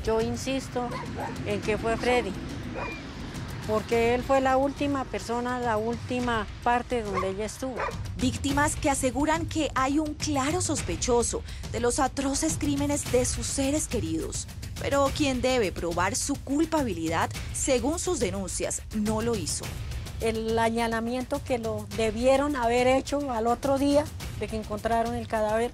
Yo insisto en que fue Freddy, porque él fue la última persona, la última parte donde ella estuvo. Víctimas que aseguran que hay un claro sospechoso de los atroces crímenes de sus seres queridos, pero quien debe probar su culpabilidad, según sus denuncias, no lo hizo. El allanamiento que lo debieron haber hecho al otro día de que encontraron el cadáver,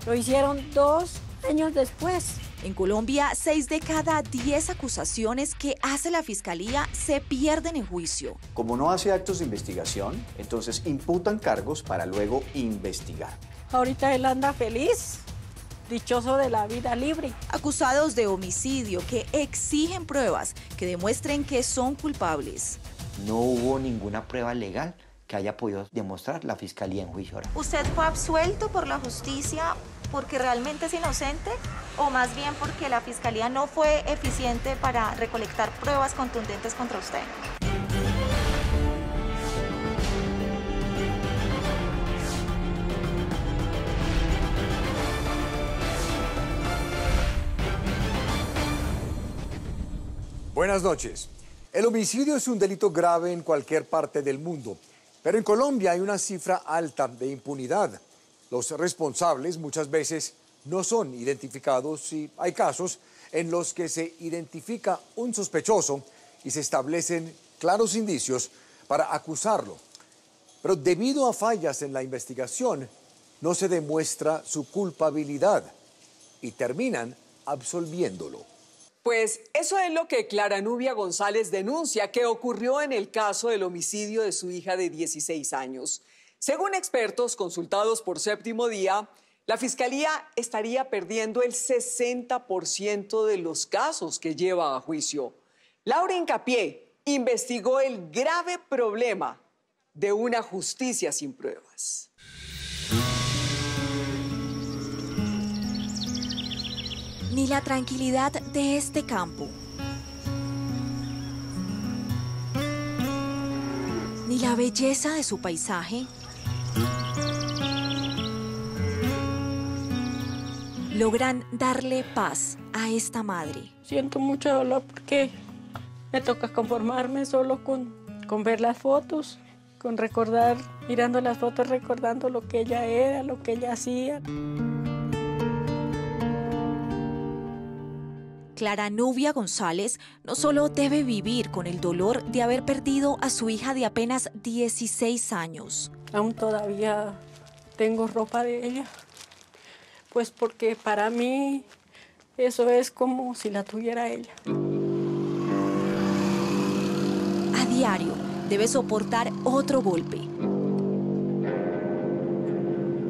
lo hicieron 2 años después. En Colombia, 6 de cada 10 acusaciones que hace la Fiscalía se pierden en juicio. Como no hace actos de investigación, entonces imputan cargos para luego investigar. Ahorita él anda feliz, dichoso de la vida libre. Acusados de homicidio que exigen pruebas que demuestren que son culpables. No hubo ninguna prueba legal que haya podido demostrar la Fiscalía en juicio oral. ¿Usted fue absuelto por la justicia porque realmente es inocente o más bien porque la Fiscalía no fue eficiente para recolectar pruebas contundentes contra usted? Buenas noches. El homicidio es un delito grave en cualquier parte del mundo, pero en Colombia hay una cifra alta de impunidad. Los responsables muchas veces no son identificados y hay casos en los que se identifica un sospechoso y se establecen claros indicios para acusarlo. Pero debido a fallas en la investigación, no se demuestra su culpabilidad y terminan absolviéndolo. Pues eso es lo que Clara Nubia González denuncia que ocurrió en el caso del homicidio de su hija de 16 años. Según expertos consultados por Séptimo Día, la Fiscalía estaría perdiendo el 60% de los casos que lleva a juicio. Laura Hincapié investigó el grave problema de una justicia sin pruebas. Ni la tranquilidad de este campo, ni la belleza de su paisaje logran darle paz a esta madre. Siento mucho dolor porque me toca conformarme solo con ver las fotos, con recordar, mirando las fotos, recordando lo que ella era, lo que ella hacía. Clara Nubia González no solo debe vivir con el dolor de haber perdido a su hija de apenas 16 años. Aún todavía tengo ropa de ella, pues porque para mí eso es como si la tuviera ella. A diario debe soportar otro golpe.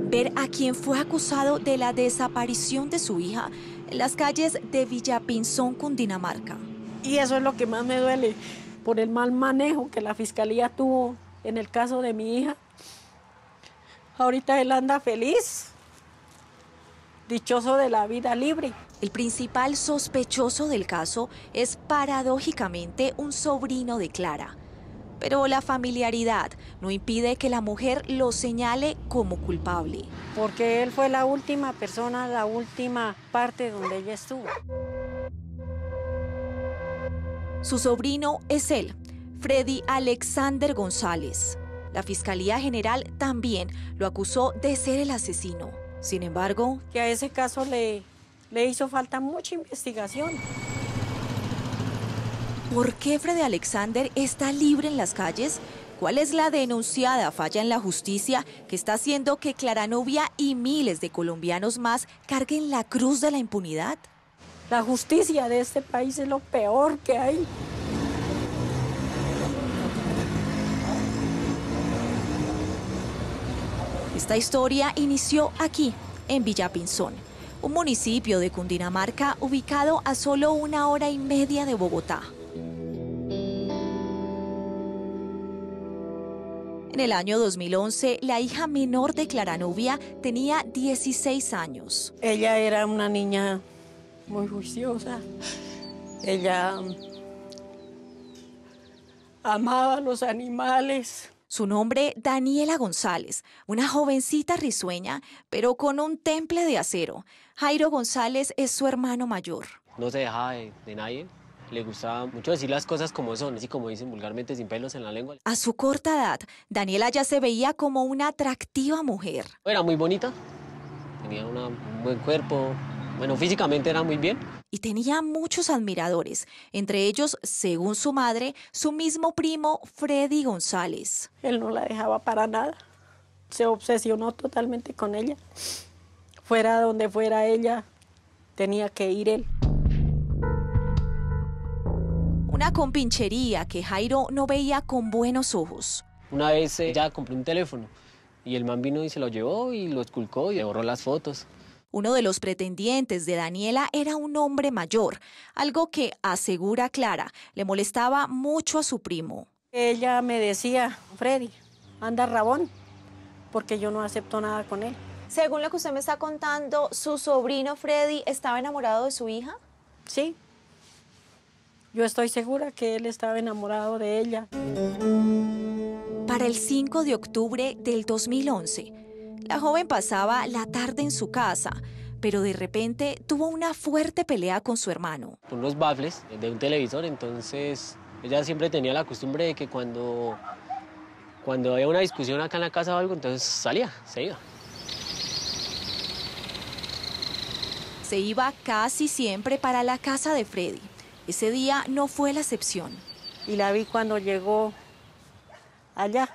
Ver a quien fue acusado de la desaparición de su hija en las calles de Villapinzón, Cundinamarca. Y eso es lo que más me duele, por el mal manejo que la Fiscalía tuvo en el caso de mi hija. Ahorita él anda feliz, dichoso de la vida libre. El principal sospechoso del caso es paradójicamente un sobrino de Clara. Pero la familiaridad no impide que la mujer lo señale como culpable. Porque él fue la última persona, la última parte donde ella estuvo. Su sobrino es él, Freddy Alexander González. La Fiscalía General también lo acusó de ser el asesino. Sin embargo, que a ese caso le hizo falta mucha investigación. ¿Por qué Freddy Alexander está libre en las calles? ¿Cuál es la denunciada falla en la justicia que está haciendo que Clara Nubia y miles de colombianos más carguen la cruz de la impunidad? La justicia de este país es lo peor que hay. Esta historia inició aquí, en Villapinzón, un municipio de Cundinamarca ubicado a solo 1 hora y media de Bogotá. En el año 2011, la hija menor de Clara Nubia tenía 16 años. Ella era una niña muy juiciosa. Ella amaba a los animales. Su nombre, Daniela González, una jovencita risueña, pero con un temple de acero. Jairo González es su hermano mayor. no se dejaba de nadie. Le gustaba mucho decir las cosas como son, así como dicen vulgarmente, sin pelos en la lengua. A su corta edad, Daniela ya se veía como una atractiva mujer. Era muy bonita, tenía un buen cuerpo, bueno, físicamente era muy bien. Y tenía muchos admiradores, entre ellos, según su madre, su mismo primo Freddy González. Él no la dejaba para nada, se obsesionó totalmente con ella. Fuera donde fuera ella, tenía que ir él. Una compinchería que Jairo no veía con buenos ojos. Una vez ella compró un teléfono y el man vino y se lo llevó y lo esculcó y le borró las fotos. Uno de los pretendientes de Daniela era un hombre mayor, algo que, asegura Clara, le molestaba mucho a su primo. Ella me decía, Freddy, anda rabón, porque yo no acepto nada con él. Según lo que usted me está contando, ¿su sobrino Freddy estaba enamorado de su hija? Sí. Yo estoy segura que él estaba enamorado de ella. Para el 5 de octubre del 2011, la joven pasaba la tarde en su casa, pero de repente tuvo una fuerte pelea con su hermano. Unos baffles de un televisor, entonces ella siempre tenía la costumbre de que cuando había una discusión acá en la casa o algo, entonces salía, se iba. Se iba casi siempre para la casa de Freddy. Ese día no fue la excepción. Y la vi cuando llegó allá,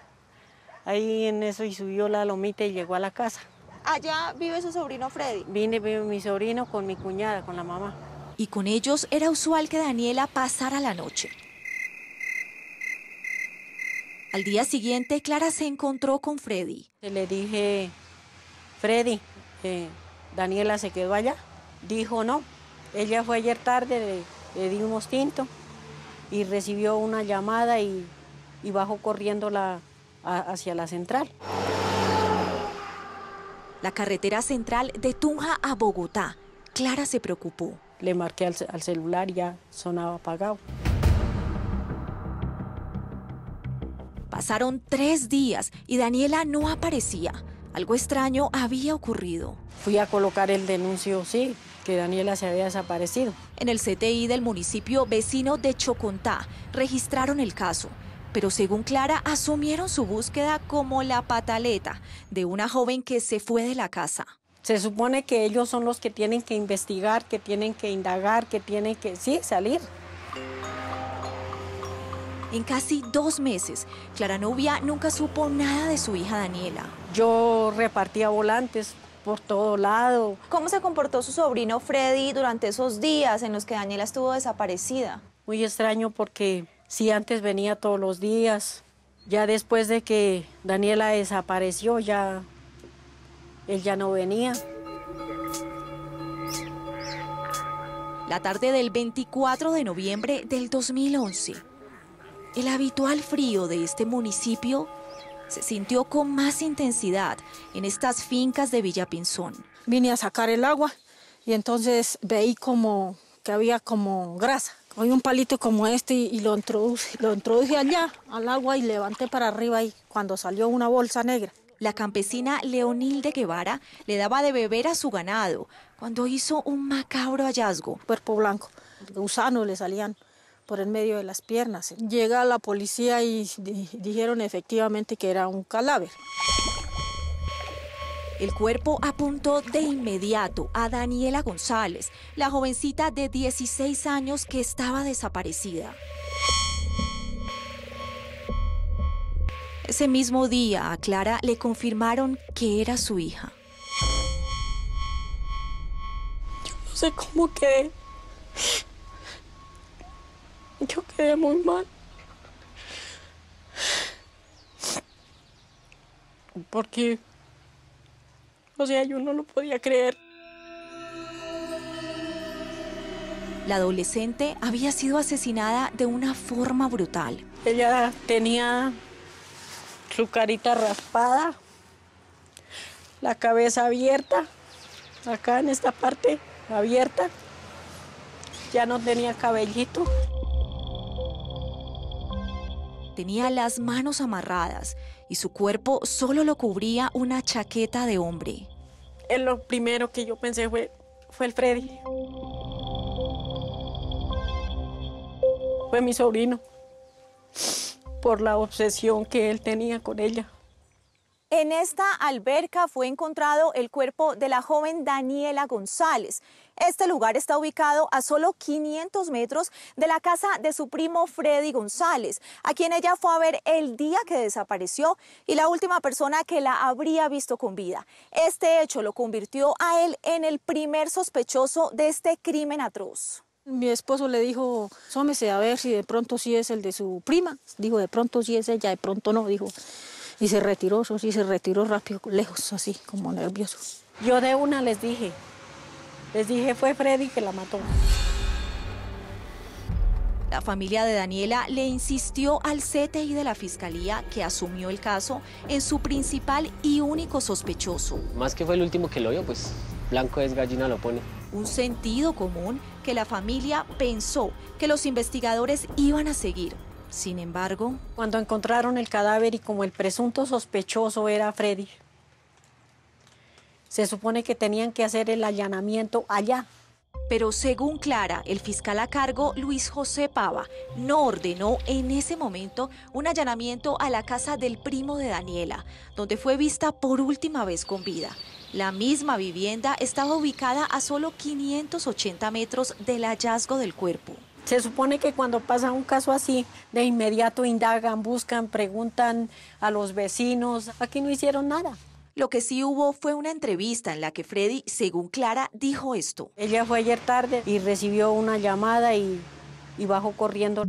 ahí en eso, y subió la lomita y llegó a la casa. ¿Allá vive su sobrino Freddy? Vive mi sobrino con mi cuñada, con la mamá. Y con ellos era usual que Daniela pasara la noche. Al día siguiente, Clara se encontró con Freddy. Le dije, Freddy, ¿Daniela se quedó allá? Dijo no, ella fue ayer tarde, le di unos tintos y recibió una llamada y bajó corriendo hacia la central. La carretera central de Tunja a Bogotá. Clara se preocupó. Le marqué al celular y ya sonaba apagado. Pasaron 3 días y Daniela no aparecía. Algo extraño había ocurrido. Fui a colocar el denuncio, sí, que Daniela se había desaparecido. En el CTI del municipio vecino de Chocontá registraron el caso, pero según Clara asumieron su búsqueda como la pataleta de una joven que se fue de la casa. Se supone que ellos son los que tienen que investigar, que tienen que indagar, que tienen que, sí, salir. En casi 2 meses, Clara Nubia nunca supo nada de su hija Daniela. Yo repartía volantes por todo lado. ¿Cómo se comportó su sobrino Freddy durante esos días en los que Daniela estuvo desaparecida? Muy extraño porque sí, antes venía todos los días. Ya después de que Daniela desapareció, él ya no venía. La tarde del 24 de noviembre del 2011, el habitual frío de este municipio se sintió con más intensidad en estas fincas de Villapinzón. Vine a sacar el agua y entonces veí como que había como grasa. Cogí un palito como este y lo introduje allá al agua y levanté para arriba y cuando salió una bolsa negra. La campesina Leonilde Guevara le daba de beber a su ganado cuando hizo un macabro hallazgo. Cuerpo blanco, gusanos le salían por el medio de las piernas. Llega la policía y dijeron efectivamente que era un cadáver. El cuerpo apuntó de inmediato a Daniela González, la jovencita de 16 años que estaba desaparecida. Ese mismo día a Clara le confirmaron que era su hija. Yo no sé cómo quedé. Yo quedé muy mal. Porque, o sea, yo no lo podía creer. La adolescente había sido asesinada de una forma brutal. Ella tenía su carita raspada, la cabeza abierta, acá en esta parte abierta. Ya no tenía cabellito. Tenía las manos amarradas y su cuerpo solo lo cubría una chaqueta de hombre. Lo primero que yo pensé fue el Freddy. fue mi sobrino, por la obsesión que él tenía con ella. En esta alberca fue encontrado el cuerpo de la joven Daniela González. Este lugar está ubicado a solo 500 metros de la casa de su primo Freddy González, a quien ella fue a ver el día que desapareció y la última persona que la habría visto con vida. Este hecho lo convirtió a él en el primer sospechoso de este crimen atroz. Mi esposo le dijo, asómese a ver si de pronto sí es el de su prima. Dijo, de pronto sí es ella, de pronto no, dijo. Y se retiró, eso sí, se retiró rápido, lejos, así, como nervioso. Yo de una les dije, fue Freddy que la mató. La familia de Daniela le insistió al CTI de la Fiscalía, que asumió el caso, en su principal y único sospechoso. Más que fue el último que lo vio, pues blanco es gallina lo pone. Un sentido común que la familia pensó que los investigadores iban a seguir. Sin embargo, cuando encontraron el cadáver y como el presunto sospechoso era Freddy, se supone que tenían que hacer el allanamiento allá. Pero según Clara, el fiscal a cargo, Luis José Pava, no ordenó en ese momento un allanamiento a la casa del primo de Daniela, donde fue vista por última vez con vida. La misma vivienda estaba ubicada a solo 580 metros del hallazgo del cuerpo. Se supone que cuando pasa un caso así, de inmediato indagan, buscan, preguntan a los vecinos. Aquí no hicieron nada. Lo que sí hubo fue una entrevista en la que Freddy, según Clara, dijo esto. Ella fue ayer tarde y recibió una llamada y bajó corriendo.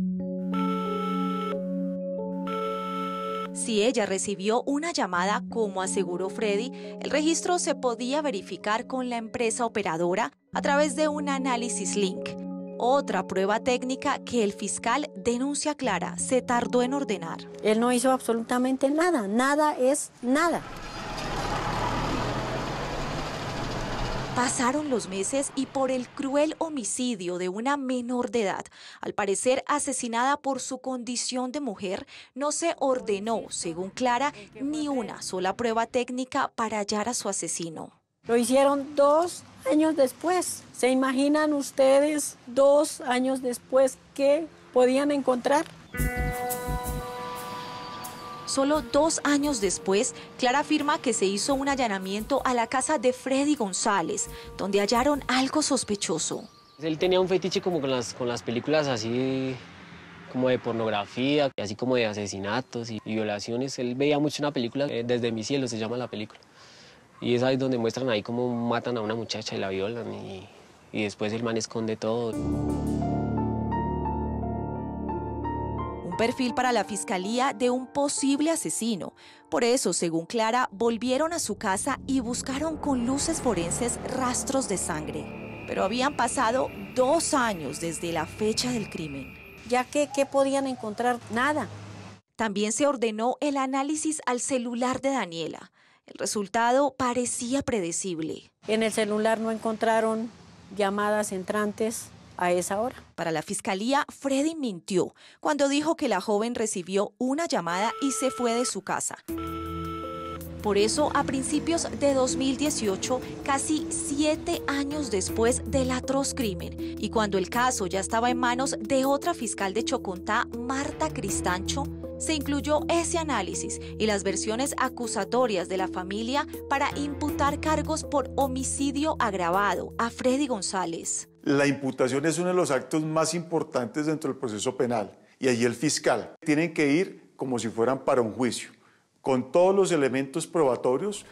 Si ella recibió una llamada, como aseguró Freddy, el registro se podía verificar con la empresa operadora a través de un análisis link. Otra prueba técnica que el fiscal, denuncia Clara, se tardó en ordenar. Él no hizo absolutamente nada, nada es nada. Pasaron los meses y por el cruel homicidio de una menor de edad, al parecer asesinada por su condición de mujer, no se ordenó, según Clara, ni una sola prueba técnica para hallar a su asesino. Lo hicieron 2 años después. ¿Se imaginan ustedes 2 años después qué podían encontrar? Solo 2 años después, Clara afirma que se hizo un allanamiento a la casa de Freddy González, donde hallaron algo sospechoso. Él tenía un fetiche como con las películas así como de pornografía, así como de asesinatos y violaciones. Él veía mucho una película, Desde mi cielo se llama la película. Y es ahí donde muestran ahí cómo matan a una muchacha y la violan y después el man esconde todo. Un perfil para la fiscalía de un posible asesino. Por eso, según Clara, volvieron a su casa y buscaron con luces forenses rastros de sangre. Pero habían pasado 2 años desde la fecha del crimen. Ya que, ¿qué podían encontrar? Nada. También se ordenó el análisis al celular de Daniela. El resultado parecía predecible. En el celular no encontraron llamadas entrantes a esa hora. Para la fiscalía, Freddy mintió cuando dijo que la joven recibió una llamada y se fue de su casa. Por eso, a principios de 2018, casi 7 años después del atroz crimen, y cuando el caso ya estaba en manos de otra fiscal de Chocontá, Marta Cristancho, se incluyó ese análisis y las versiones acusatorias de la familia para imputar cargos por homicidio agravado a Freddy González. La imputación es uno de los actos más importantes dentro del proceso penal y allí el fiscal tiene que ir como si fueran para un juicio, con todos los elementos probatorios.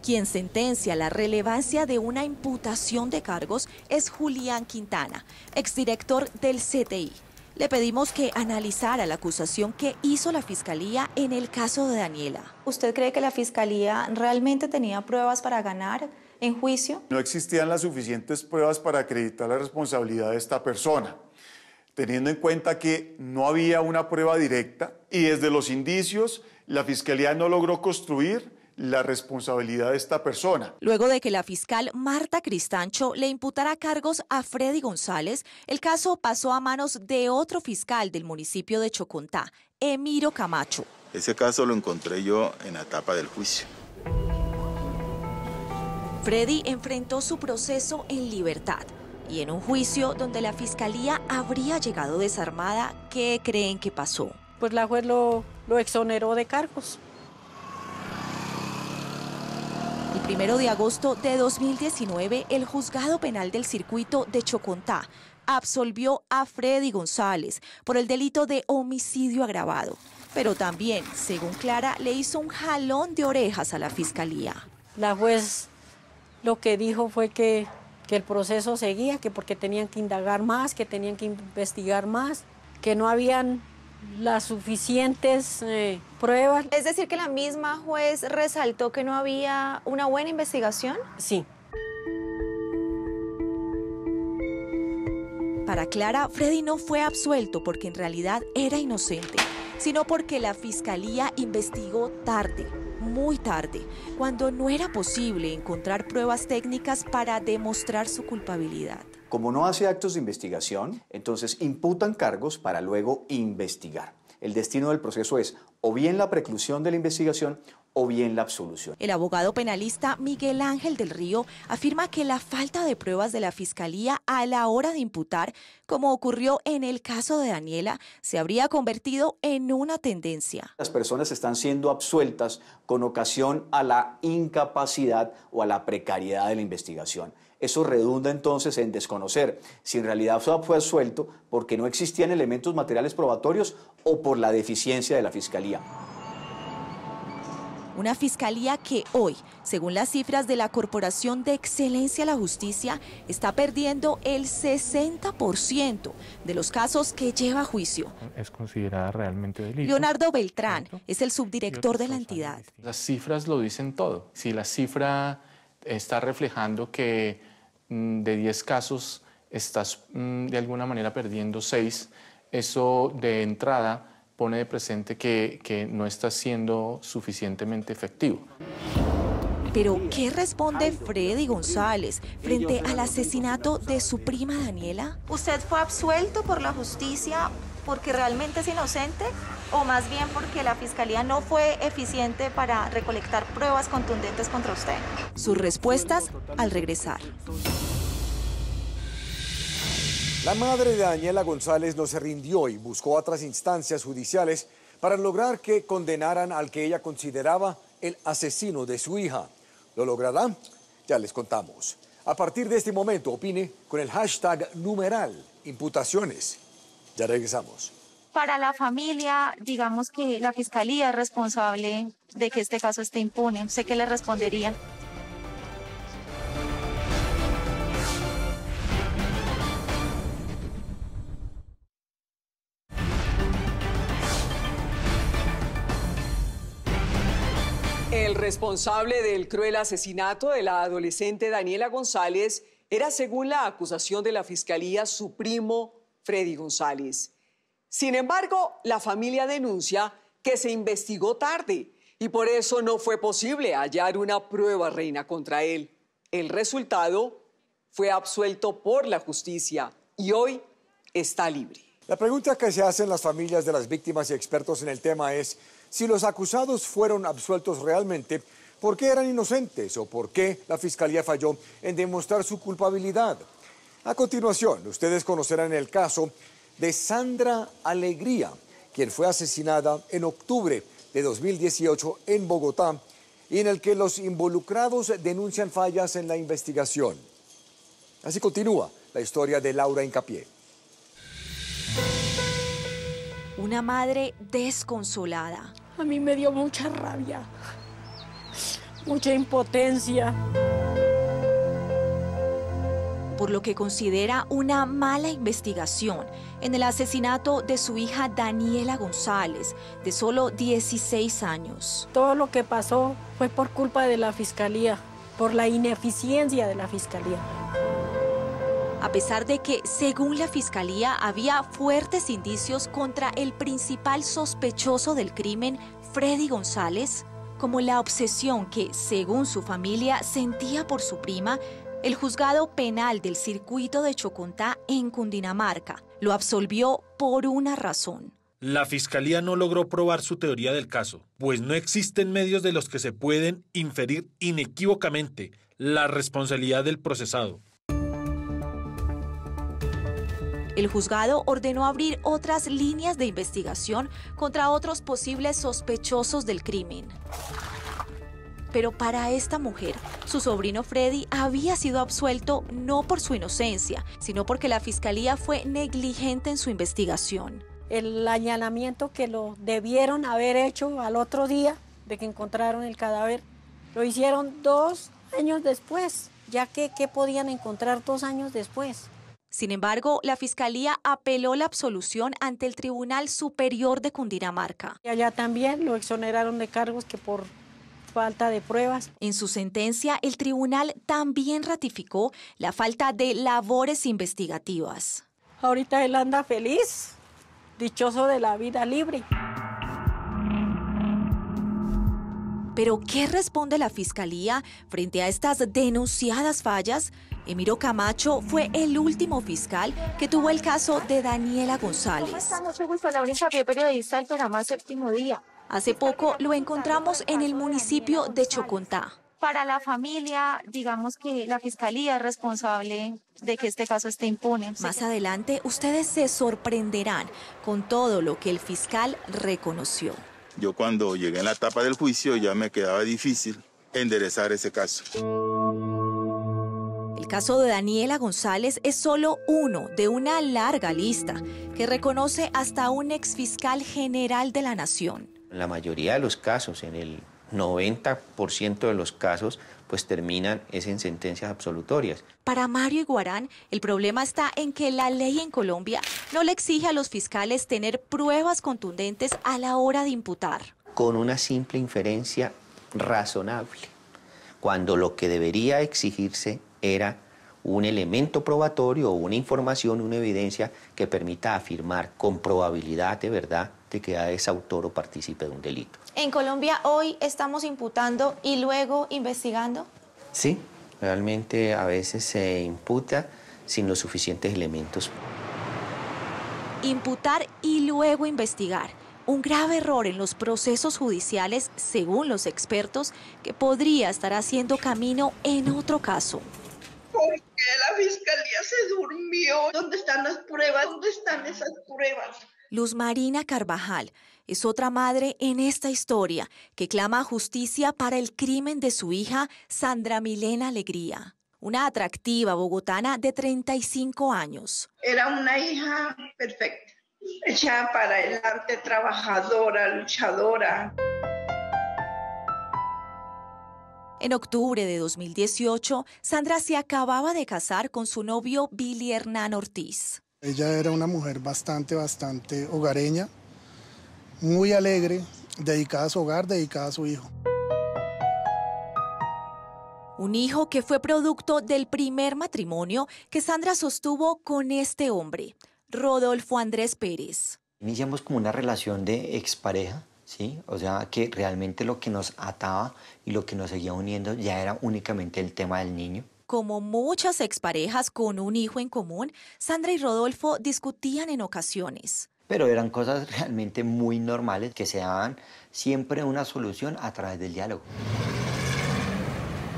Quien sentencia la relevancia de una imputación de cargos es Julián Quintana, exdirector del CTI. Le pedimos que analizara la acusación que hizo la Fiscalía en el caso de Daniela. ¿Usted cree que la Fiscalía realmente tenía pruebas para ganar en juicio? No existían las suficientes pruebas para acreditar la responsabilidad de esta persona, teniendo en cuenta que no había una prueba directa y desde los indicios la Fiscalía no logró construir la responsabilidad de esta persona. Luego de que la fiscal Marta Cristancho le imputara cargos a Freddy González, el caso pasó a manos de otro fiscal del municipio de Chocontá, Emiro Camacho. Ese caso lo encontré yo en la etapa del juicio. Freddy enfrentó su proceso en libertad Y en un juicio donde la fiscalía habría llegado desarmada, ¿qué creen que pasó? Pues la juez lo exoneró de cargos. El 1 de agosto de 2019, el Juzgado Penal del Circuito de Chocontá absolvió a Freddy González por el delito de homicidio agravado. Pero también, según Clara, le hizo un jalón de orejas a la fiscalía. La juez lo que dijo fue que el proceso seguía, que porque tenían que indagar más, que tenían que investigar más, que no habían las suficientes pruebas. Es decir, que la misma juez resaltó que no había una buena investigación. Sí. Para Clara, Freddy no fue absuelto porque en realidad era inocente, sino porque la fiscalía investigó tarde, muy tarde, cuando no era posible encontrar pruebas técnicas para demostrar su culpabilidad. Como no hace actos de investigación, entonces imputan cargos para luego investigar. El destino del proceso es o bien la preclusión de la investigación o bien la absolución. El abogado penalista Miguel Ángel del Río afirma que la falta de pruebas de la fiscalía a la hora de imputar, como ocurrió en el caso de Daniela, se habría convertido en una tendencia. Las personas están siendo absueltas con ocasión a la incapacidad o a la precariedad de la investigación. Eso redunda entonces en desconocer si en realidad fue absuelto porque no existían elementos materiales probatorios o por la deficiencia de la fiscalía. Una fiscalía que hoy, según las cifras de la Corporación de Excelencia a la Justicia, está perdiendo el 60% de los casos que lleva a juicio. Es considerada realmente delito. Leonardo Beltrán es el subdirector de la entidad. Las cifras lo dicen todo. Si la cifra está reflejando que de 10 casos estás de alguna manera perdiendo 6, eso de entrada pone de presente que no está siendo suficientemente efectivo. Pero, ¿qué responde Freddy González frente al asesinato de su prima Daniela? ¿Usted fue absuelto por la justicia porque realmente es inocente o más bien porque la fiscalía no fue eficiente para recolectar pruebas contundentes contra usted? Sus respuestas al regresar. La madre de Daniela González no se rindió y buscó otras instancias judiciales para lograr que condenaran al que ella consideraba el asesino de su hija. ¿Lo logrará? Ya les contamos. A partir de este momento, opine con el hashtag #imputaciones. Ya regresamos. Para la familia, digamos que la fiscalía es responsable de que este caso esté impune. ¿Sé qué le responderían? El responsable del cruel asesinato de la adolescente Daniela González era, según la acusación de la fiscalía, su primo Freddy González. Sin embargo, la familia denuncia que se investigó tarde y por eso no fue posible hallar una prueba reina contra él. El resultado fue absuelto por la justicia y hoy está libre. La pregunta que se hacen las familias de las víctimas y expertos en el tema es si los acusados fueron absueltos realmente, ¿por qué eran inocentes o por qué la fiscalía falló en demostrar su culpabilidad? A continuación, ustedes conocerán el caso de Sandra Alegría, quien fue asesinada en octubre de 2018 en Bogotá y en el que los involucrados denuncian fallas en la investigación. Así continúa la historia de Laura Hincapié. Una madre desconsolada. A mí me dio mucha rabia, mucha impotencia. Por lo que considera una mala investigación en el asesinato de su hija Daniela González, de solo 16 años. Todo lo que pasó fue por culpa de la fiscalía, por la ineficiencia de la fiscalía. A pesar de que, según la fiscalía, había fuertes indicios contra el principal sospechoso del crimen, Freddy González, como la obsesión que, según su familia, sentía por su prima, el juzgado penal del circuito de Chocontá en Cundinamarca lo absolvió por una razón. La fiscalía no logró probar su teoría del caso, pues no existen medios de los que se pueden inferir inequívocamente la responsabilidad del procesado. El juzgado ordenó abrir otras líneas de investigación contra otros posibles sospechosos del crimen. Pero para esta mujer, su sobrino Freddy había sido absuelto no por su inocencia, sino porque la fiscalía fue negligente en su investigación. El allanamiento que lo debieron haber hecho al otro día de que encontraron el cadáver, lo hicieron 2 años después, ya que ¿qué podían encontrar 2 años después? Sin embargo, la fiscalía apeló la absolución ante el Tribunal Superior de Cundinamarca. Y allá también lo exoneraron de cargos que por falta de pruebas. En su sentencia, el tribunal también ratificó la falta de labores investigativas. Ahorita él anda feliz, dichoso de la vida libre. ¿Pero qué responde la fiscalía frente a estas denunciadas fallas? Emiro Camacho fue el último fiscal que tuvo el caso de Daniela González. ¿Cómo está? Mucho gusto, Laura Xavier, periodista del programa Séptimo Día. Hace poco lo encontramos en el municipio de Chocontá. Para la familia, digamos que la fiscalía es responsable de que este caso esté impune. Más adelante, ustedes se sorprenderán con todo lo que el fiscal reconoció. Yo cuando llegué en la etapa del juicio ya me quedaba difícil enderezar ese caso. El caso de Daniela González es solo uno de una larga lista que reconoce hasta un exfiscal general de la Nación. En la mayoría de los casos, en el 90% de los casos, pues terminan en sentencias absolutorias. Para Mario Iguarán, el problema está en que la ley en Colombia no le exige a los fiscales tener pruebas contundentes a la hora de imputar. Con una simple inferencia razonable, cuando lo que debería exigirse era un elemento probatorio o una información, una evidencia que permita afirmar con probabilidad de verdad de que es autor o partícipe de un delito. ¿En Colombia hoy estamos imputando y luego investigando? Sí, realmente a veces se imputa sin los suficientes elementos. Imputar y luego investigar. Un grave error en los procesos judiciales, según los expertos, que podría estar haciendo camino en otro caso. ¿Por qué la fiscalía se durmió? ¿Dónde están las pruebas? ¿Dónde están esas pruebas? Luz Marina Carvajal es otra madre en esta historia que clama justicia para el crimen de su hija Sandra Milena Alegría, una atractiva bogotana de 35 años. Era una hija perfecta, echada para adelante, trabajadora, luchadora. En octubre de 2018, Sandra se acababa de casar con su novio Billy Hernán Ortiz. Ella era una mujer bastante hogareña, muy alegre, dedicada a su hogar, dedicada a su hijo. Un hijo que fue producto del primer matrimonio que Sandra sostuvo con este hombre, Rodolfo Andrés Pérez. Iniciamos como una relación de expareja, ¿sí? O sea, que realmente lo que nos ataba y lo que nos seguía uniendo ya era únicamente el tema del niño. Como muchas exparejas con un hijo en común, Sandra y Rodolfo discutían en ocasiones. Pero eran cosas realmente muy normales que se daban siempre una solución a través del diálogo.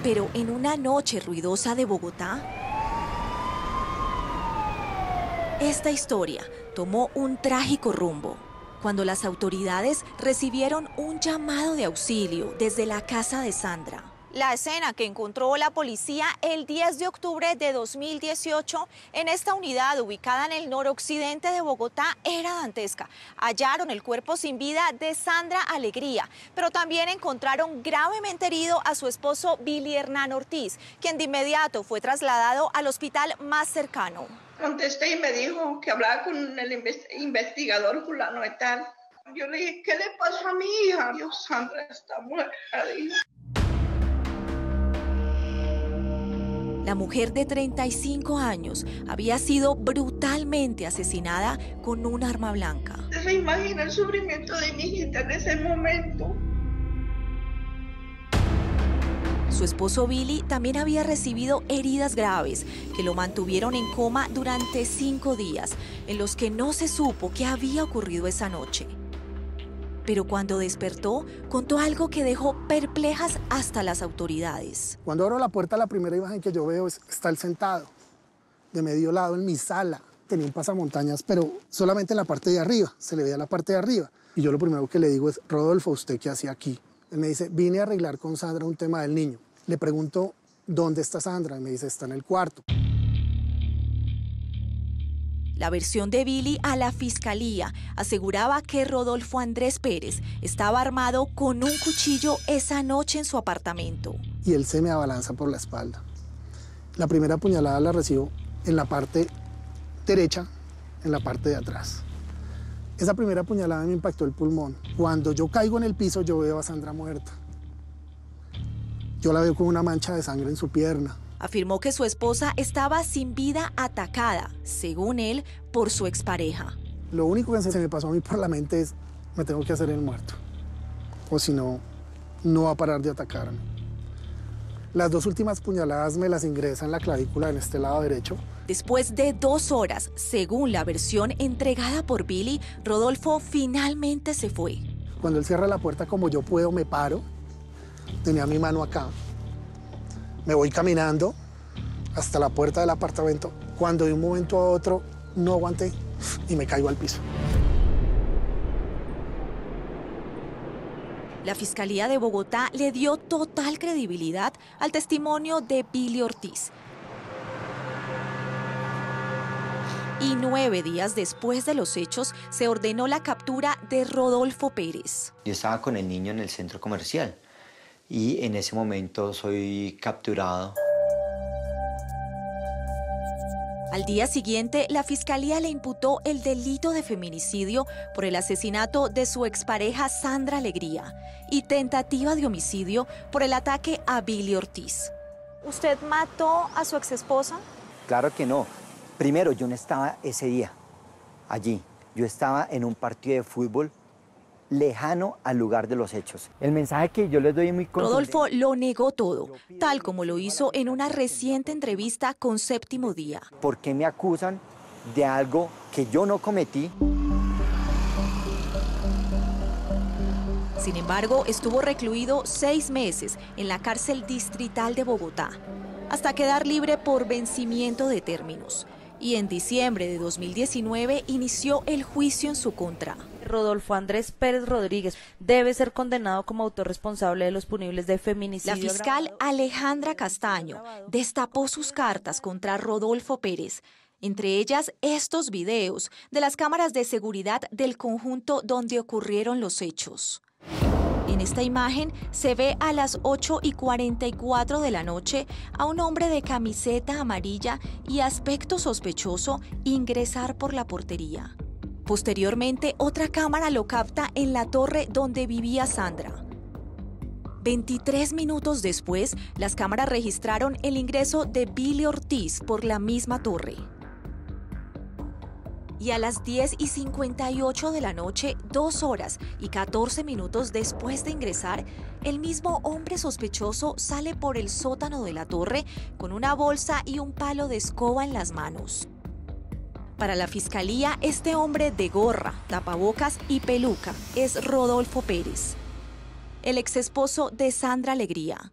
Pero en una noche ruidosa de Bogotá, esta historia tomó un trágico rumbo cuando las autoridades recibieron un llamado de auxilio desde la casa de Sandra. La escena que encontró la policía el 10 de octubre de 2018 en esta unidad ubicada en el noroccidente de Bogotá era dantesca. Hallaron el cuerpo sin vida de Sandra Alegría, pero también encontraron gravemente herido a su esposo Billy Hernán Ortiz, quien de inmediato fue trasladado al hospital más cercano. Contesté y me dijo que hablaba con el investigador fulano de tal. Yo le dije, ¿qué le pasó a mi hija? Dios, Sandra está muerta. La mujer de 35 años había sido brutalmente asesinada con un arma blanca. ¿Se imagina el sufrimiento de mi hijita en ese momento? Su esposo Billy también había recibido heridas graves que lo mantuvieron en coma durante 5 días, en los que no se supo qué había ocurrido esa noche. Pero cuando despertó, contó algo que dejó perplejas hasta las autoridades. Cuando abro la puerta, la primera imagen que yo veo está él sentado, de medio lado, en mi sala, tenía un pasamontañas, pero solamente en la parte de arriba, se le veía la parte de arriba. Y yo lo primero que le digo es, Rodolfo, ¿usted qué hacía aquí? Él me dice, vine a arreglar con Sandra un tema del niño. Le pregunto, ¿dónde está Sandra? Y me dice, está en el cuarto. La versión de Billy a la fiscalía aseguraba que Rodolfo Andrés Pérez estaba armado con un cuchillo esa noche en su apartamento. Y él se me abalanza por la espalda. La primera puñalada la recibo en la parte derecha, en la parte de atrás. Esa primera puñalada me impactó el pulmón. Cuando yo caigo en el piso, yo veo a Sandra muerta. Yo la veo con una mancha de sangre en su pierna. Afirmó que su esposa estaba sin vida, atacada, según él, por su expareja. Lo único que se me pasó a mí por la mente es, me tengo que hacer el muerto. O si no, no va a parar de atacarme. Las 2 últimas puñaladas me las ingresa en la clavícula en este lado derecho. Después de 2 horas, según la versión entregada por Billy, Rodolfo finalmente se fue. Cuando él cierra la puerta como yo puedo, me paro. Tenía mi mano acá. Me voy caminando hasta la puerta del apartamento, cuando de un momento a otro no aguanté y me caigo al piso. La Fiscalía de Bogotá le dio total credibilidad al testimonio de Billy Ortiz. Y 9 días después de los hechos, se ordenó la captura de Rodolfo Pérez. Yo estaba con el niño en el centro comercial y en ese momento soy capturado. Al día siguiente, la Fiscalía le imputó el delito de feminicidio por el asesinato de su expareja Sandra Alegría y tentativa de homicidio por el ataque a Billy Ortiz. ¿Usted mató a su exesposa? Claro que no. Primero, yo no estaba ese día allí. Yo estaba en un partido de fútbol lejano al lugar de los hechos. El mensaje que yo les doy es muy contundente. Rodolfo lo negó todo, tal como lo hizo en una reciente entrevista con Séptimo Día. ¿Por qué me acusan de algo que yo no cometí? Sin embargo, estuvo recluido 6 meses en la cárcel distrital de Bogotá, hasta quedar libre por vencimiento de términos. Y en diciembre de 2019 inició el juicio en su contra. Rodolfo Andrés Pérez Rodríguez debe ser condenado como autor responsable de los punibles de feminicidio. La fiscal Alejandra Castaño destapó sus cartas contra Rodolfo Pérez, entre ellas estos videos de las cámaras de seguridad del conjunto donde ocurrieron los hechos. En esta imagen se ve a las 8:44 de la noche a un hombre de camiseta amarilla y aspecto sospechoso ingresar por la portería. Posteriormente, otra cámara lo capta en la torre donde vivía Sandra. 23 minutos después, las cámaras registraron el ingreso de Billy Ortiz por la misma torre. Y a las 10:58 de la noche, 2 horas y 14 minutos después de ingresar, el mismo hombre sospechoso sale por el sótano de la torre con una bolsa y un palo de escoba en las manos. Para la Fiscalía, este hombre de gorra, tapabocas y peluca es Rodolfo Pérez, el exesposo de Sandra Alegría.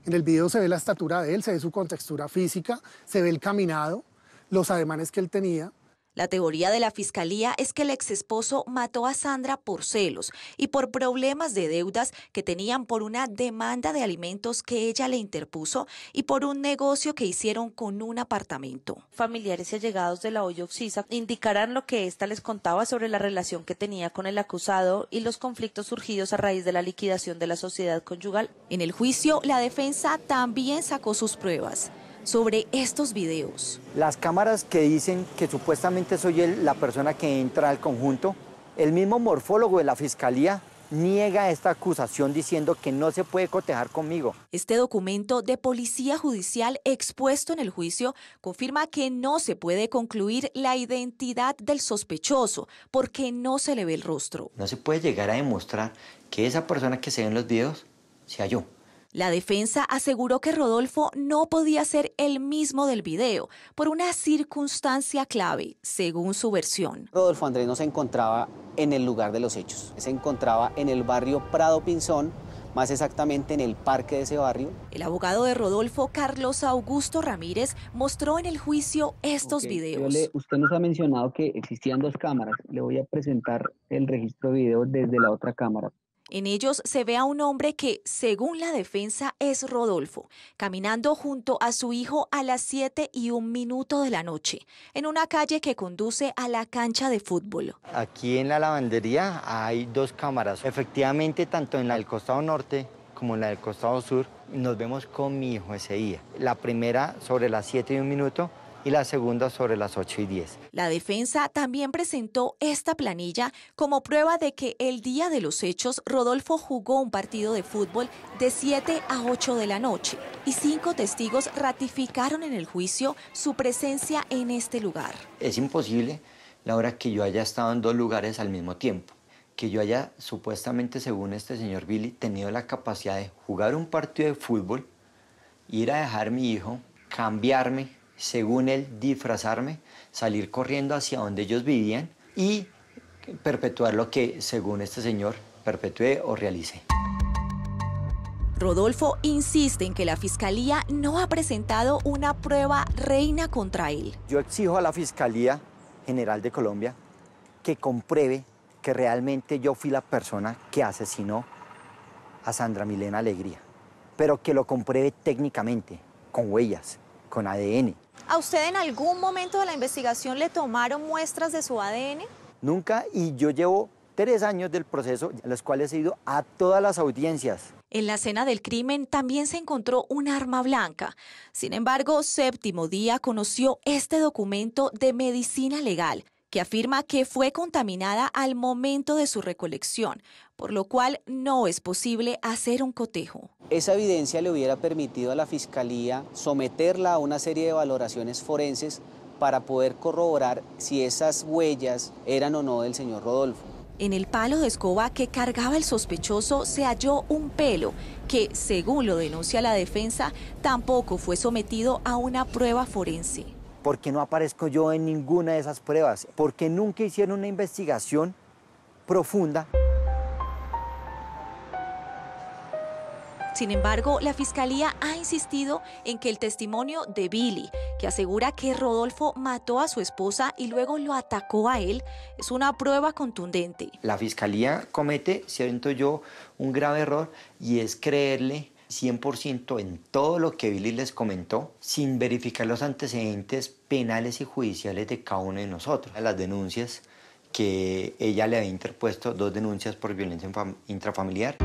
En el video se ve la estatura de él, se ve su contextura física, se ve el caminado, los ademanes que él tenía. La teoría de la Fiscalía es que el exesposo mató a Sandra por celos y por problemas de deudas que tenían por una demanda de alimentos que ella le interpuso y por un negocio que hicieron con un apartamento. Familiares y allegados de la Oyoxisa indicarán lo que ésta les contaba sobre la relación que tenía con el acusado y los conflictos surgidos a raíz de la liquidación de la sociedad conyugal. En el juicio, la defensa también sacó sus pruebas sobre estos videos. Las cámaras que dicen que supuestamente soy la persona que entra al conjunto, el mismo morfólogo de la Fiscalía niega esta acusación diciendo que no se puede cotejar conmigo. Este documento de policía judicial expuesto en el juicio confirma que no se puede concluir la identidad del sospechoso porque no se le ve el rostro. No se puede llegar a demostrar que esa persona que se ve en los videos sea yo. La defensa aseguró que Rodolfo no podía ser el mismo del video por una circunstancia clave, según su versión. Rodolfo Andrés no se encontraba en el lugar de los hechos, se encontraba en el barrio Prado Pinzón, más exactamente en el parque de ese barrio. El abogado de Rodolfo, Carlos Augusto Ramírez, mostró en el juicio estos videos. Usted nos ha mencionado que existían 2 cámaras. Le voy a presentar el registro de video desde la otra cámara. En ellos se ve a un hombre que, según la defensa, es Rodolfo, caminando junto a su hijo a las 7:01 de la noche, en una calle que conduce a la cancha de fútbol. Aquí en la lavandería hay 2 cámaras. Efectivamente, tanto en la del costado norte como en la del costado sur, nos vemos con mi hijo ese día. La primera sobre las 7:01 y la segunda sobre las 8:10. La defensa también presentó esta planilla como prueba de que el día de los hechos Rodolfo jugó un partido de fútbol de 7 a 8 de la noche y 5 testigos ratificaron en el juicio su presencia en este lugar. Es imposible, Laura, que yo haya estado en 2 lugares al mismo tiempo, que yo haya supuestamente, según este señor Billy, tenido la capacidad de jugar un partido de fútbol, ir a dejar a mi hijo, cambiarme, según él, disfrazarme, salir corriendo hacia donde ellos vivían y perpetuar lo que, según este señor, perpetué o realicé. Rodolfo insiste en que la Fiscalía no ha presentado una prueba reina contra él. Yo exijo a la Fiscalía General de Colombia que compruebe que realmente yo fui la persona que asesinó a Sandra Milena Alegría, pero que lo compruebe técnicamente, con huellas, con ADN. ¿A usted en algún momento de la investigación le tomaron muestras de su ADN? Nunca, y yo llevo 3 años del proceso, en los cuales he ido a todas las audiencias. En la escena del crimen también se encontró un arma blanca. Sin embargo, Séptimo Día conoció este documento de medicina legal que afirma que fue contaminada al momento de su recolección, por lo cual no es posible hacer un cotejo. Esa evidencia le hubiera permitido a la Fiscalía someterla a una serie de valoraciones forenses para poder corroborar si esas huellas eran o no del señor Rodolfo. En el palo de escoba que cargaba el sospechoso se halló un pelo que, según lo denuncia la defensa, tampoco fue sometido a una prueba forense. ¿Por qué no aparezco yo en ninguna de esas pruebas? Porque nunca hicieron una investigación profunda. Sin embargo, la Fiscalía ha insistido en que el testimonio de Billy, que asegura que Rodolfo mató a su esposa y luego lo atacó a él, es una prueba contundente. La Fiscalía comete, siento yo, un grave error y es creerle 100% en todo lo que Billy les comentó, sin verificar los antecedentes penales y judiciales de cada uno de nosotros. Las denuncias que ella le había interpuesto, 2 denuncias por violencia intrafamiliar.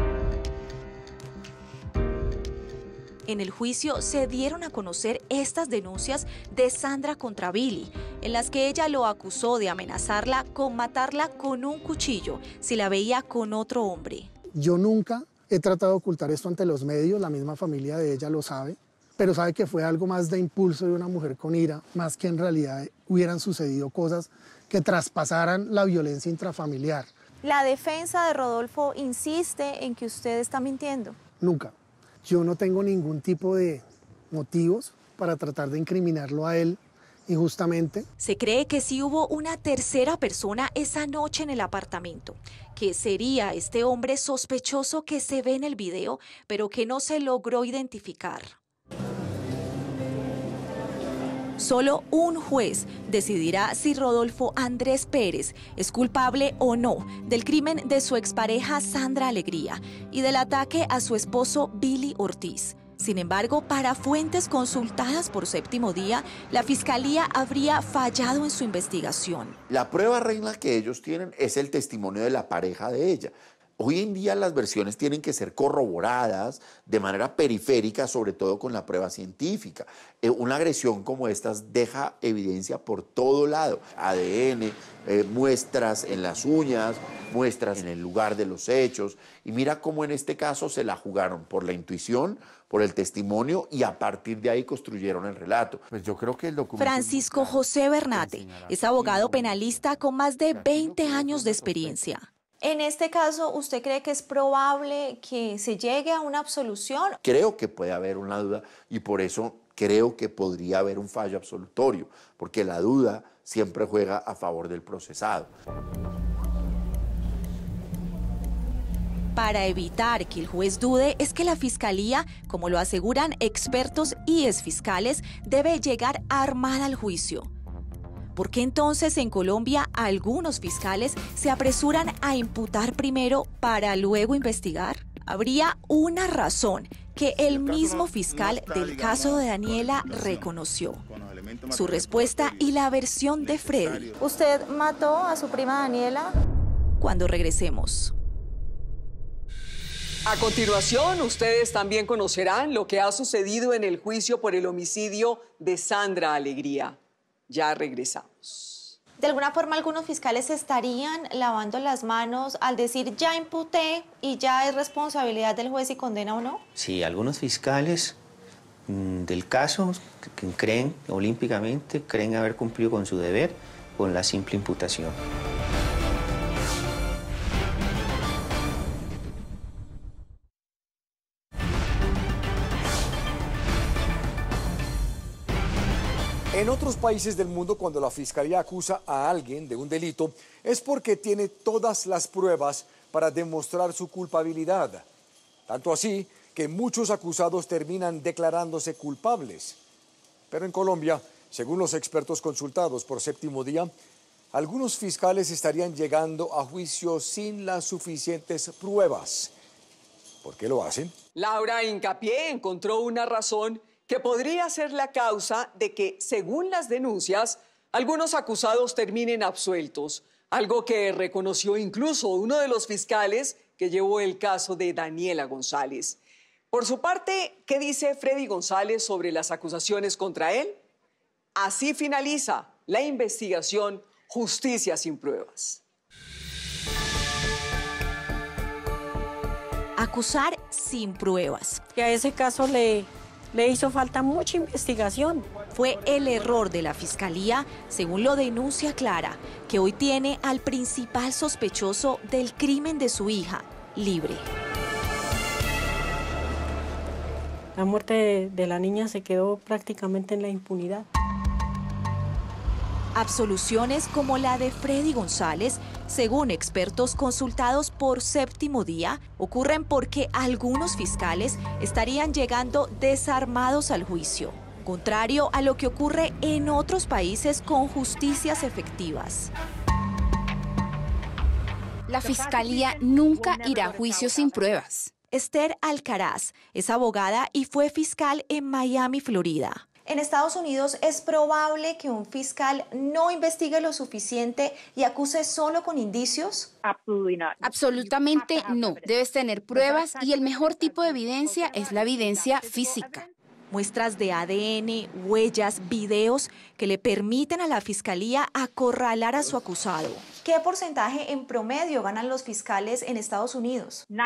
En el juicio se dieron a conocer estas denuncias de Sandra contra Billy, en las que ella lo acusó de amenazarla con matarla con un cuchillo si la veía con otro hombre. Yo nunca he tratado de ocultar esto ante los medios, la misma familia de ella lo sabe, pero sabe que fue algo más de impulso de una mujer con ira, más que en realidad hubieran sucedido cosas que traspasaran la violencia intrafamiliar. La defensa de Rodolfo insiste en que usted está mintiendo. Nunca. Yo no tengo ningún tipo de motivos para tratar de incriminarlo a él injustamente. Se cree que sí hubo una tercera persona esa noche en el apartamento, que sería este hombre sospechoso que se ve en el video, pero que no se logró identificar. Solo un juez decidirá si Rodolfo Andrés Pérez es culpable o no del crimen de su expareja Sandra Alegría y del ataque a su esposo Billy Ortiz. Sin embargo, para fuentes consultadas por Séptimo Día, la Fiscalía habría fallado en su investigación. La prueba reina que ellos tienen es el testimonio de la pareja de ella. Hoy en día las versiones tienen que ser corroboradas de manera periférica, sobre todo con la prueba científica. Una agresión como estas deja evidencia por todo lado. ADN, muestras en las uñas, muestras en el lugar de los hechos. Y mira cómo en este caso se la jugaron por la intuición, por el testimonio y a partir de ahí construyeron el relato. Pues yo creo que el documento... Francisco José Bernate es abogado penalista con más de 20 años de experiencia. En este caso, ¿usted cree que es probable que se llegue a una absolución? Creo que puede haber una duda y por eso creo que podría haber un fallo absolutorio, porque la duda siempre juega a favor del procesado. para evitar que el juez dude es que la Fiscalía, como lo aseguran expertos y exfiscales, debe llegar armada al juicio. ¿Por qué entonces en Colombia algunos fiscales se apresuran a imputar primero para luego investigar? Habría una razón que el mismo fiscal del caso de Daniela reconoció. Su respuesta y la versión de Freddy. ¿Usted mató a su prima Daniela? Cuando regresemos. A continuación, ustedes también conocerán lo que ha sucedido en el juicio por el homicidio de Sandra Alegría. Ya regresamos. De alguna forma, algunos fiscales estarían lavando las manos al decir ya imputé y ya es responsabilidad del juez si condena o no. Sí, algunos fiscales del caso que creen olímpicamente, creen haber cumplido con su deber con la simple imputación. En otros países del mundo, cuando la Fiscalía acusa a alguien de un delito, es porque tiene todas las pruebas para demostrar su culpabilidad. Tanto así que muchos acusados terminan declarándose culpables. Pero en Colombia, según los expertos consultados por Séptimo Día, algunos fiscales estarían llegando a juicio sin las suficientes pruebas. ¿Por qué lo hacen? Laura Hincapié encontró una razón que podría ser la causa de que, según las denuncias, algunos acusados terminen absueltos, algo que reconoció incluso uno de los fiscales que llevó el caso de Daniela González. Por su parte, ¿qué dice Freddy González sobre las acusaciones contra él? Así finaliza la investigación Justicia sin pruebas. Acusar sin pruebas. Y a ese caso le hizo falta mucha investigación. Fue el error de la Fiscalía, según lo denuncia Clara, que hoy tiene al principal sospechoso del crimen de su hija, libre. La muerte de la niña se quedó prácticamente en la impunidad. Absoluciones como la de Freddy González, según expertos consultados por Séptimo Día, ocurren porque algunos fiscales estarían llegando desarmados al juicio, contrario a lo que ocurre en otros países con justicias efectivas. La Fiscalía nunca irá a juicio sin pruebas. Esther Alcaraz es abogada y fue fiscal en Miami, Florida. En Estados Unidos es probable que un fiscal no investigue lo suficiente y acuse solo con indicios. Absolutamente no. Debes tener pruebas y el mejor tipo de evidencia es la evidencia física. Muestras de ADN, huellas, videos que le permiten a la Fiscalía acorralar a su acusado. ¿Qué porcentaje en promedio ganan los fiscales en Estados Unidos? El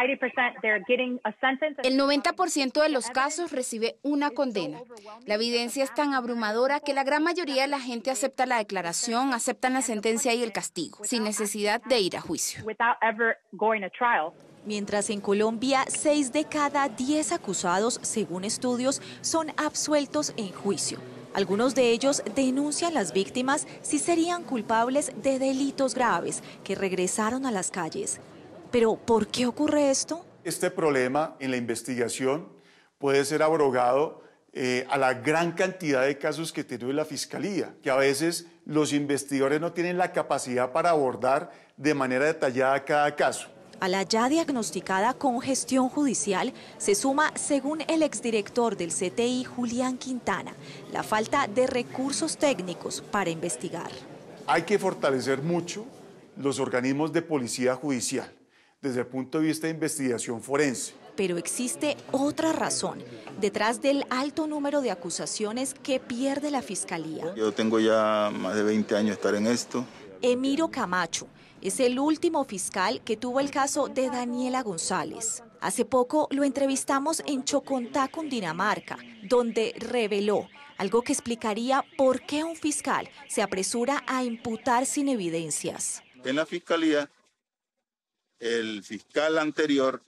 90% de los casos recibe una condena. La evidencia es tan abrumadora que la gran mayoría de la gente acepta la declaración, aceptan la sentencia y el castigo, sin necesidad de ir a juicio. Mientras en Colombia, 6 de cada 10 acusados, según estudios, son absueltos en juicio. Algunos de ellos denuncian a las víctimas si serían culpables de delitos graves que regresaron a las calles. Pero, ¿por qué ocurre esto? Este problema en la investigación puede ser abrogado a la gran cantidad de casos que tiene la Fiscalía, que a veces los investigadores no tienen la capacidad para abordar de manera detallada cada caso. A la ya diagnosticada congestión judicial se suma, según el exdirector del CTI, Julián Quintana, la falta de recursos técnicos para investigar. Hay que fortalecer mucho los organismos de policía judicial desde el punto de vista de investigación forense. Pero existe otra razón detrás del alto número de acusaciones que pierde la Fiscalía. Yo tengo ya más de 20 años de estar en esto. Emiro Camacho es el último fiscal que tuvo el caso de Daniela González. Hace poco lo entrevistamos en Chocontá, Cundinamarca, donde reveló algo que explicaría por qué un fiscal se apresura a imputar sin evidencias. En la Fiscalía, el fiscal anterior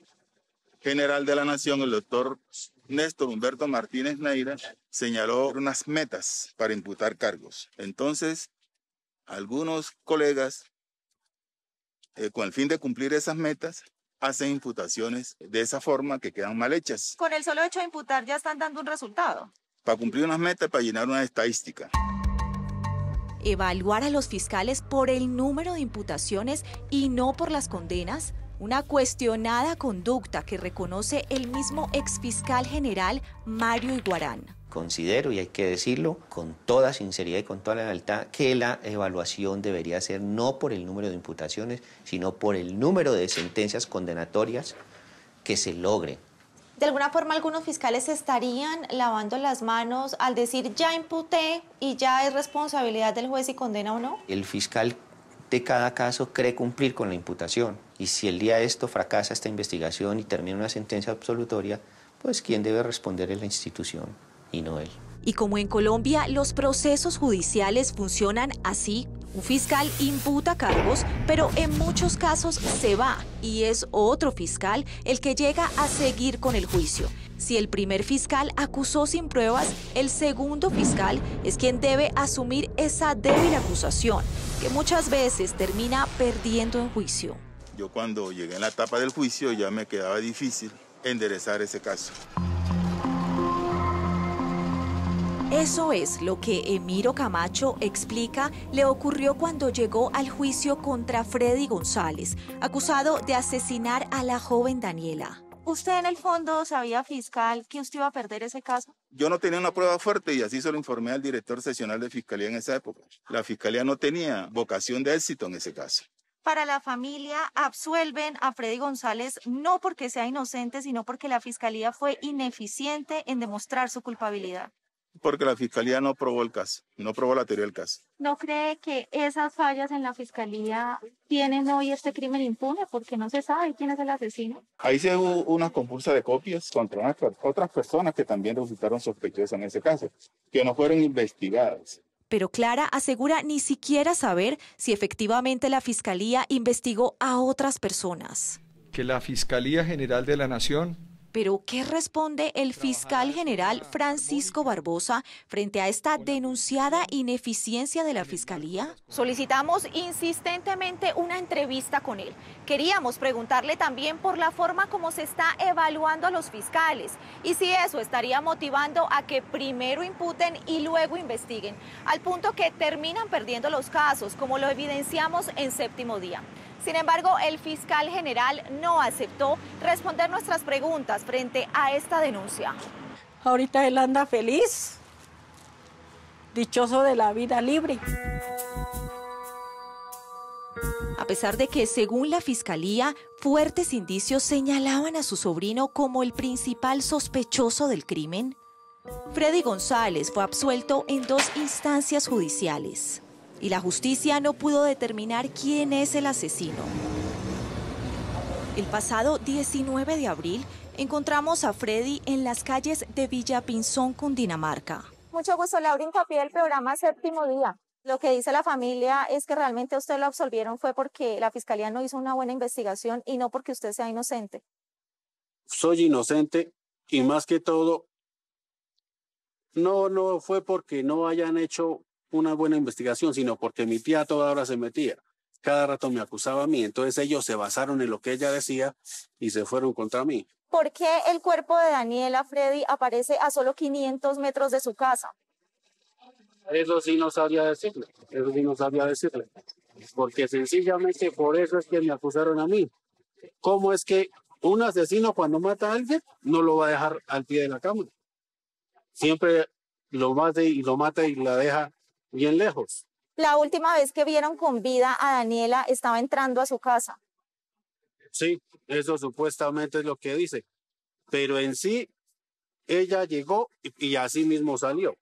general de la Nación, el doctor Néstor Humberto Martínez Neira, señaló unas metas para imputar cargos. Entonces, algunos colegas, con el fin de cumplir esas metas, hacen imputaciones de esa forma que quedan mal hechas. Con el solo hecho de imputar ya están dando un resultado. Para cumplir unas metas, para llenar una estadística. Evaluar a los fiscales por el número de imputaciones y no por las condenas, una cuestionada conducta que reconoce el mismo exfiscal general Mario Iguarán. Considero, y hay que decirlo con toda sinceridad y con toda la lealtad, que la evaluación debería ser no por el número de imputaciones, sino por el número de sentencias condenatorias que se logren. De alguna forma, algunos fiscales estarían lavando las manos al decir ya imputé y ya es responsabilidad del juez si condena o no. El fiscal de cada caso cree cumplir con la imputación, y si el día de esto fracasa esta investigación y termina una sentencia absolutoria, pues quien debe responder es la institución y no él. Y como en Colombia los procesos judiciales funcionan así, un fiscal imputa cargos, pero en muchos casos se va y es otro fiscal el que llega a seguir con el juicio. Si el primer fiscal acusó sin pruebas, el segundo fiscal es quien debe asumir esa débil acusación, que muchas veces termina perdiendo en juicio. Yo cuando llegué en la etapa del juicio ya me quedaba difícil enderezar ese caso. Eso es lo que Emiro Camacho explica le ocurrió cuando llegó al juicio contra Freddy González, acusado de asesinar a la joven Daniela. ¿Usted en el fondo sabía, fiscal, que usted iba a perder ese caso? Yo no tenía una prueba fuerte y así se lo informé al director seccional de Fiscalía en esa época. La Fiscalía no tenía vocación de éxito en ese caso. Para la familia, absuelven a Freddy González no porque sea inocente, sino porque la Fiscalía fue ineficiente en demostrar su culpabilidad. Porque la Fiscalía no probó el caso, no probó la teoría del caso. ¿No cree que esas fallas en la Fiscalía tienen hoy este crimen impune porque no se sabe quién es el asesino? Ahí se hubo una compulsa de copias contra otras personas que también resultaron sospechosas en ese caso, que no fueron investigadas. Pero Clara asegura ni siquiera saber si efectivamente la Fiscalía investigó a otras personas. Que la Fiscalía General de la Nación... Pero, ¿qué responde el fiscal general Francisco Barbosa frente a esta denunciada ineficiencia de la Fiscalía? Solicitamos insistentemente una entrevista con él. Queríamos preguntarle también por la forma como se está evaluando a los fiscales y si eso estaría motivando a que primero imputen y luego investiguen, al punto que terminan perdiendo los casos, como lo evidenciamos en Séptimo Día. Sin embargo, el fiscal general no aceptó responder nuestras preguntas frente a esta denuncia. Ahorita él anda feliz, dichoso de la vida libre. A pesar de que, según la Fiscalía, fuertes indicios señalaban a su sobrino como el principal sospechoso del crimen, Freddy González fue absuelto en 2 instancias judiciales. Y la justicia no pudo determinar quién es el asesino. El pasado 19 de abril encontramos a Freddy en las calles de Villapinzón, Cundinamarca. Mucho gusto, Laura Incapié del programa Séptimo Día. Lo que dice la familia es que realmente a usted lo absolvieron fue porque la Fiscalía no hizo una buena investigación y no porque usted sea inocente. Soy inocente y más que todo, no fue porque no hayan hecho una buena investigación, sino porque mi tía a toda hora se metía. Cada rato me acusaba a mí, entonces ellos se basaron en lo que ella decía y se fueron contra mí. ¿Por qué el cuerpo de Daniela, Freddy, aparece a solo 500 metros de su casa? Eso sí no sabía decirle, porque sencillamente por eso es que me acusaron a mí. ¿Cómo es que un asesino cuando mata a alguien no lo va a dejar al pie de la cama? Siempre lo mata y la deja bien lejos. La última vez que vieron con vida a Daniela estaba entrando a su casa. Sí, eso supuestamente es lo que dice. Pero en sí, ella llegó y así mismo salió.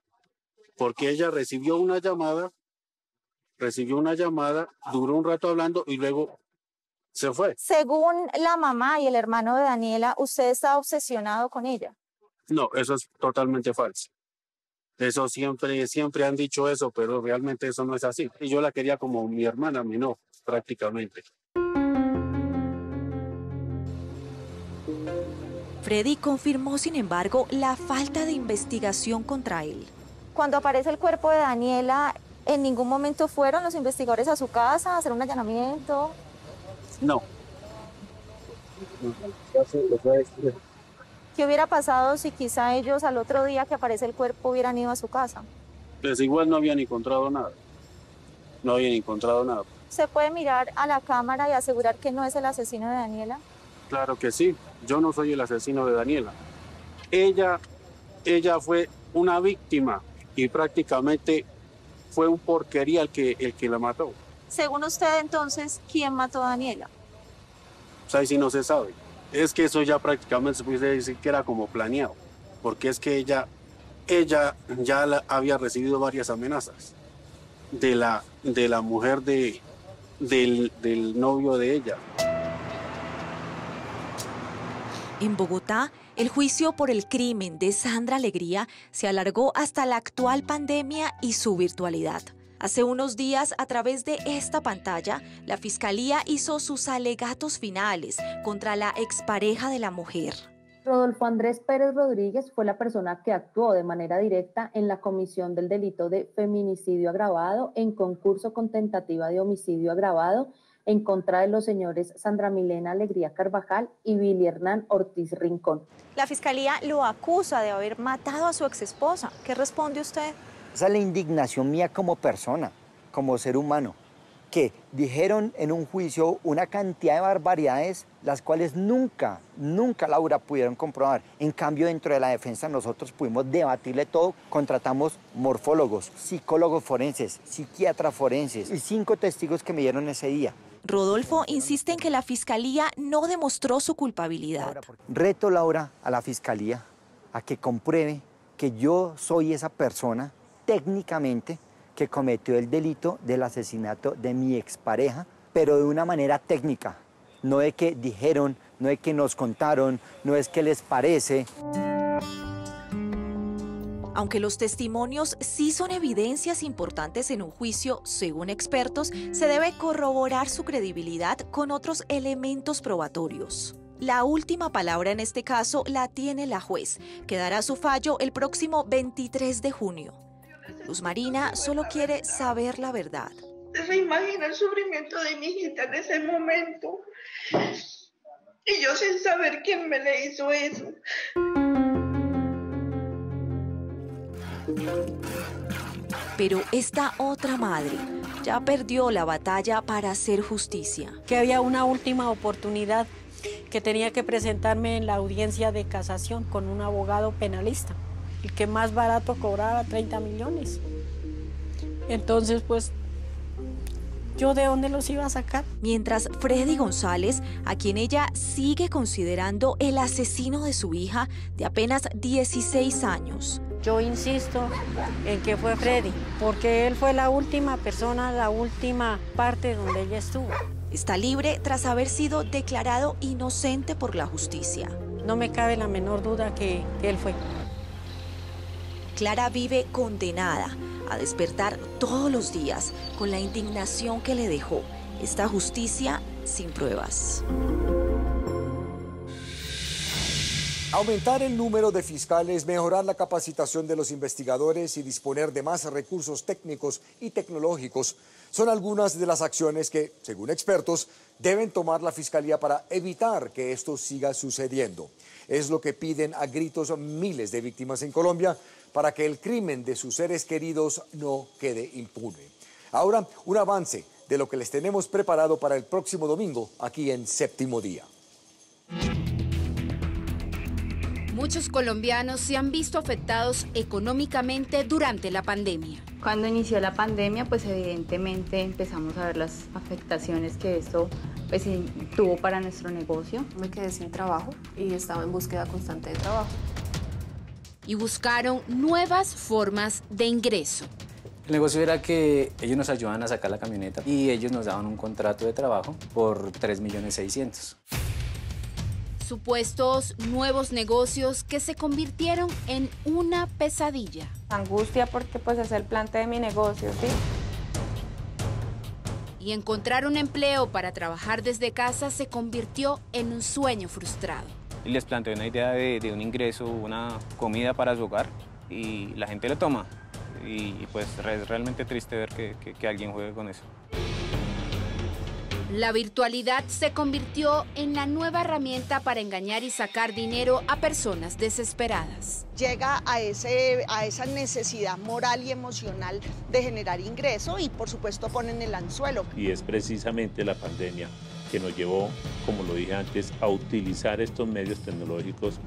Porque ella recibió una llamada, duró un rato hablando y luego se fue. Según la mamá y el hermano de Daniela, ¿usted está obsesionado con ella? No, eso es totalmente falso. Eso siempre han dicho eso, pero realmente eso no es así. Y yo la quería como mi hermana menor, prácticamente. Freddy confirmó, sin embargo, la falta de investigación contra él. Cuando aparece el cuerpo de Daniela, ¿en ningún momento fueron los investigadores a su casa a hacer un allanamiento? No. ¿Qué hubiera pasado si quizá ellos al otro día que aparece el cuerpo hubieran ido a su casa? Pues igual no habían encontrado nada. No habían encontrado nada. ¿Se puede mirar a la cámara y asegurar que no es el asesino de Daniela? Claro que sí. Yo no soy el asesino de Daniela. Ella fue una víctima y prácticamente fue un porquería el que la mató. Según usted, entonces, ¿quién mató a Daniela? Pues ahí sí no se sabe. Es que eso ya prácticamente se puede decir que era como planeado, porque es que ella ya había recibido varias amenazas de la mujer del novio de ella. En Bogotá, el juicio por el crimen de Sandra Alegría se alargó hasta la actual pandemia y su virtualidad. Hace unos días, a través de esta pantalla, la Fiscalía hizo sus alegatos finales contra la expareja de la mujer. Rodolfo Andrés Pérez Rodríguez fue la persona que actuó de manera directa en la comisión del delito de feminicidio agravado en concurso con tentativa de homicidio agravado en contra de los señores Sandra Milena Alegría Carvajal y Billy Hernán Ortiz Rincón. La Fiscalía lo acusa de haber matado a su exesposa. ¿Qué responde usted? Esa es la indignación mía como persona, como ser humano, que dijeron en un juicio una cantidad de barbaridades, las cuales nunca, Laura, pudieron comprobar. En cambio, dentro de la defensa nosotros pudimos debatirle todo. Contratamos morfólogos, psicólogos forenses, psiquiatras forenses y 5 testigos que me dieron ese día. Rodolfo insiste en que la Fiscalía no demostró su culpabilidad. Reto, Laura, a la Fiscalía a que compruebe que yo soy esa persona técnicamente que cometió el delito del asesinato de mi expareja, pero de una manera técnica, no de que dijeron, no de que nos contaron, no es que les parece. Aunque los testimonios sí son evidencias importantes en un juicio, según expertos, se debe corroborar su credibilidad con otros elementos probatorios. La última palabra en este caso la tiene la juez, que dará su fallo el próximo 23 de junio. Luz Marina solo quiere saber la verdad. Se imagina el sufrimiento de mi hijita en ese momento. Y yo sin saber quién me le hizo eso. Pero esta otra madre ya perdió la batalla para hacer justicia. Que había una última oportunidad, que tenía que presentarme en la audiencia de casación con un abogado penalista, el que más barato cobraba 30 millones. Entonces, pues, ¿yo de dónde los iba a sacar? Mientras Freddy González, a quien ella sigue considerando el asesino de su hija de apenas 16 años. Yo insisto en que fue Freddy, porque él fue la última persona, la última parte donde ella estuvo. Está libre tras haber sido declarado inocente por la justicia. No me cabe la menor duda que él fue. Clara vive condenada a despertar todos los días con la indignación que le dejó esta justicia sin pruebas. Aumentar el número de fiscales, mejorar la capacitación de los investigadores y disponer de más recursos técnicos y tecnológicos son algunas de las acciones que, según expertos, deben tomar la Fiscalía para evitar que esto siga sucediendo. Es lo que piden a gritos miles de víctimas en Colombia para que el crimen de sus seres queridos no quede impune. Ahora, un avance de lo que les tenemos preparado para el próximo domingo aquí en Séptimo Día. Muchos colombianos se han visto afectados económicamente durante la pandemia. Cuando inició la pandemia, pues evidentemente empezamos a ver las afectaciones que esto pues, tuvo para nuestro negocio. Me quedé sin trabajo y estaba en búsqueda constante de trabajo. Y buscaron nuevas formas de ingreso. El negocio era que ellos nos ayudaban a sacar la camioneta y ellos nos daban un contrato de trabajo por 3.600.000. Supuestos nuevos negocios que se convirtieron en una pesadilla. Angustia porque pues es el plante de mi negocio, ¿sí? Y encontrar un empleo para trabajar desde casa se convirtió en un sueño frustrado. Y les planteé una idea de un ingreso, una comida para su hogar y la gente lo toma. Y pues es realmente triste ver que alguien juegue con eso. La virtualidad se convirtió en la nueva herramienta para engañar y sacar dinero a personas desesperadas. Llega a esa necesidad moral y emocional de generar ingreso y por supuesto ponen el anzuelo. Y es precisamente la pandemia que nos llevó, como lo dije antes, a utilizar estos medios tecnológicos,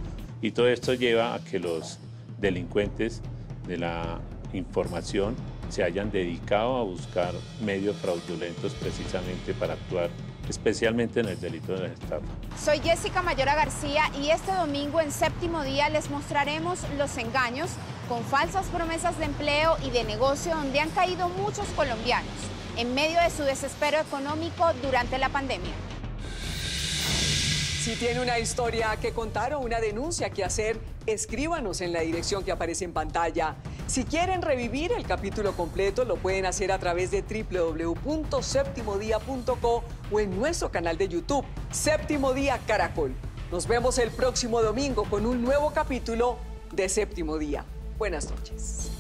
y todo esto lleva a que los delincuentes de la información se hayan dedicado a buscar medios fraudulentos precisamente para actuar especialmente en el delito de la estafa. Soy Jessica Mayora García y este domingo en Séptimo Día les mostraremos los engaños con falsas promesas de empleo y de negocio donde han caído muchos colombianos en medio de su desespero económico durante la pandemia. Si tiene una historia que contar o una denuncia que hacer, escríbanos en la dirección que aparece en pantalla. Si quieren revivir el capítulo completo, lo pueden hacer a través de www.septimodia.co o en nuestro canal de YouTube, Séptimo Día Caracol. Nos vemos el próximo domingo con un nuevo capítulo de Séptimo Día. Buenas noches.